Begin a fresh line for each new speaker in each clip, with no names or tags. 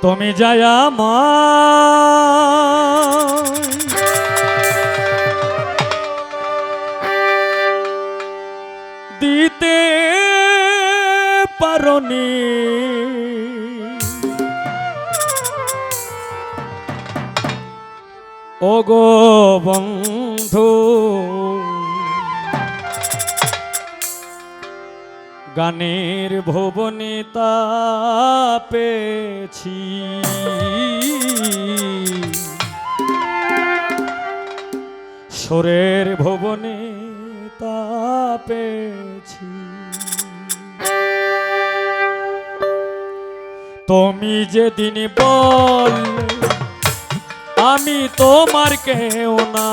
তুমি যায় আমায় দিতে পারনি, ওগো বন্ধু গানের ভুবনে তা পেয়েছি, সুরের ভুবনে তা পেয়েছি। তুমি যেদিন বললে আমি তোমার কেউ না,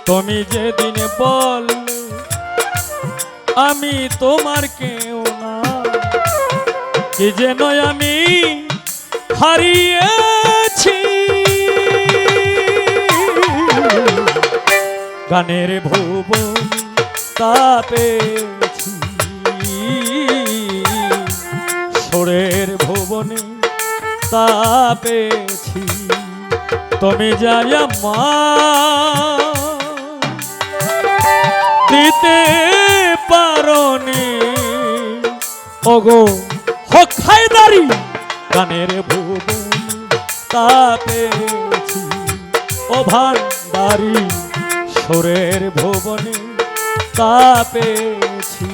তুমি যেদিন বললে আমি তোমার কেউ না, কি যেন আমি হারিয়েছি। গানের ভুবন তা পেয়েছি, সুরের ভুবনে তা পেয়েছি। তুমি যাই আমায় দিতে পারনি, ওগো হক হায়দারি গানের ভুবন তা পেয়েছি। ও ভান্ডারি সুরের ভুবনে তা পেয়েছি।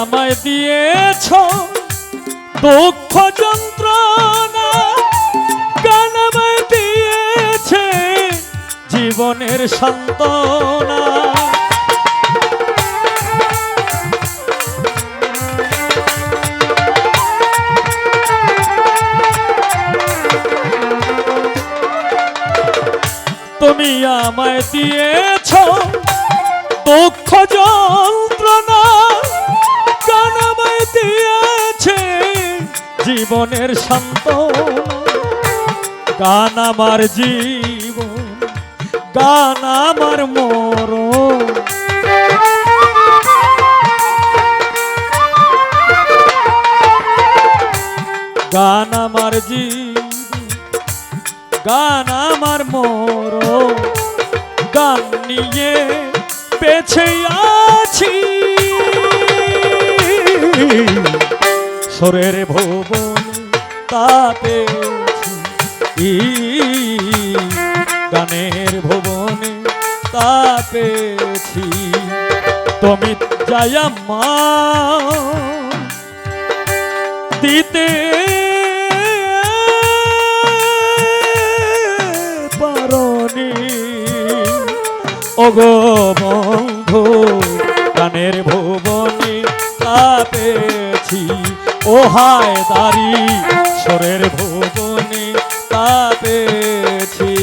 আমায় দিয়েছ দুঃখ যন্ত্রণা, গান আমায় দিয়েছে জীবনের সান্ত্বনা। তুমি আমায় দিয়েছ দুঃখ যন্ত্রণা, গান আমায় দিয়েছে জীবনের সান্ত্বনা। গান আমার জীবন, গান আমার মরণ, গান আমার জীবন, গান আমার মরণ। গান নিয়ে বেঁচে আছি, সুরের ভুবনে তা পেয়েছি, গানের ভুবনে তা পেয়েছি। তুমি যাই আমায় দিতে পারনি, ওগো বন্ধু গানের ভুবনে তা পেয়েছি। ও হায়দারি সুরের ভুবনে তা পেয়েছি।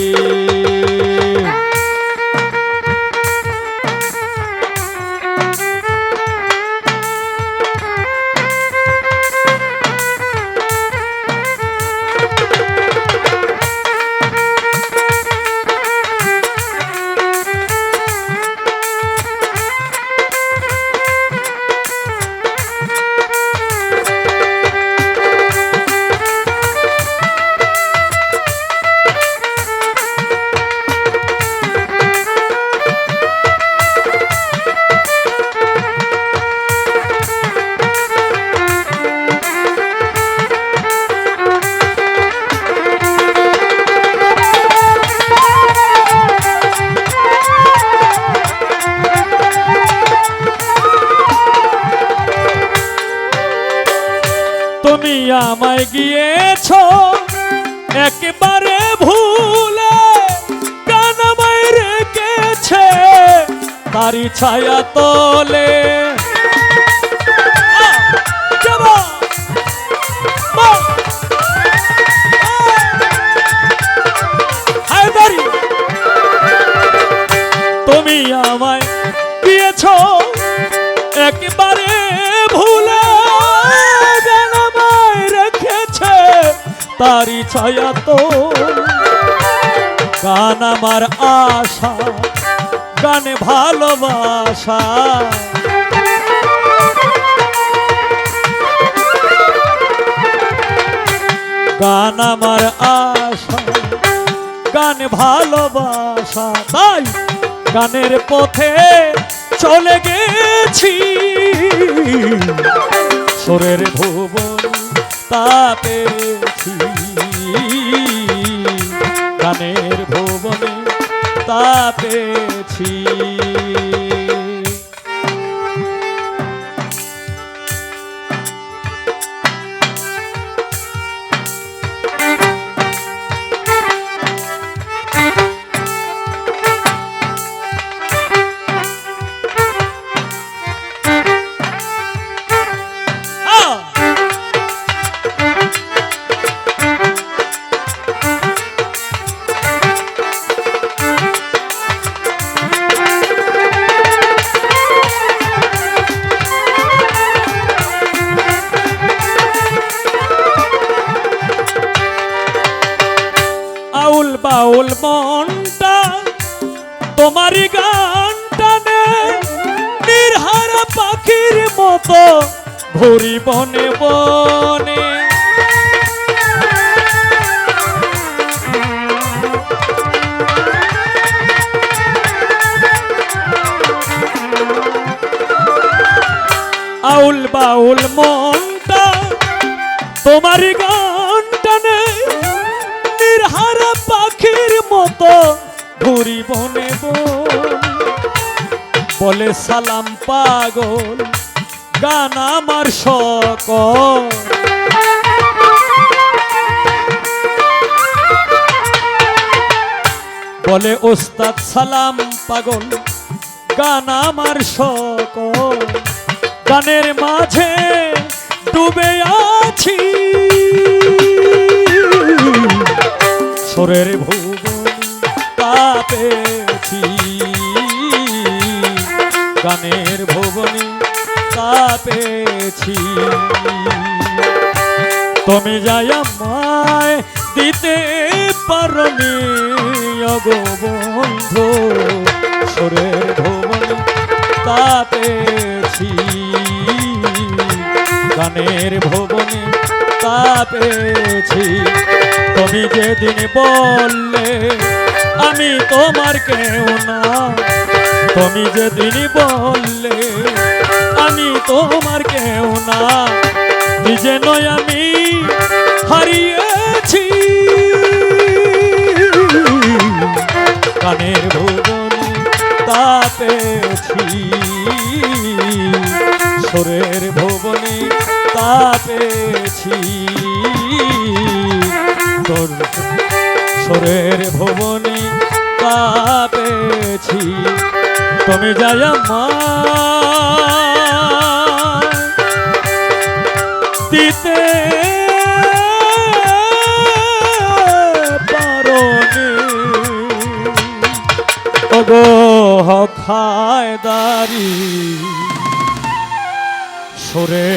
তুমি আমায় গিয়েছ একেবারে ভুলে, গান আমায় রেখেছে তারি ছায়া তলে। তুমি আমায় দিয়েছ একেবারে ভুলে, গান আমায় রেখেছে তারি ছায়া তো। গান আমার আশা, গানে ভালোবাসা, গান আমার আশা, গানে ভালোবাসা। তাই গানের পথে চলে গেছি, সুরের ভুবন তা পেয়েছি। গানের ভুবনে তা পেয়েছি। আউল বাউল মনটা তোমারই গান টানে, নির্হারা পাখির মতো ঘুরি বনে বনে। আউল বাউল মনটা তোমারই গান টানে, নির্হারা পাখির মতো ঘুরি বনে বনে। বলে সালাম পাগল গান আমার সকল, বলে ওস্তাদ সালাম পাগল গান আমার সকল। গানের মাঝে ডুবে আছি, সুরের ভুবন তা পেয়েছি। গানের ভুবনে তা পেয়েছি। তুমি যাই আমায় দিতে পারনি গো বন্ধু, সুরের ভুবনে তা পেয়েছি। গানের ভুবনে তা পেয়েছি। তুমি যেদিন বললে আমি তোমার কেউ না, তুমি যেদিন বললে আমি তোমার কেউ না, নিজে নয় আমি হারিয়েছি। গানের ভুবনে তা পেয়েছি, সুরের ভুবনে তা পেয়েছি। তোর সুরের ভুবনে তা পেয়েছি। তুমি যাই আমায় দিতে পারোনি ওগো হক হায়দারি, সুরে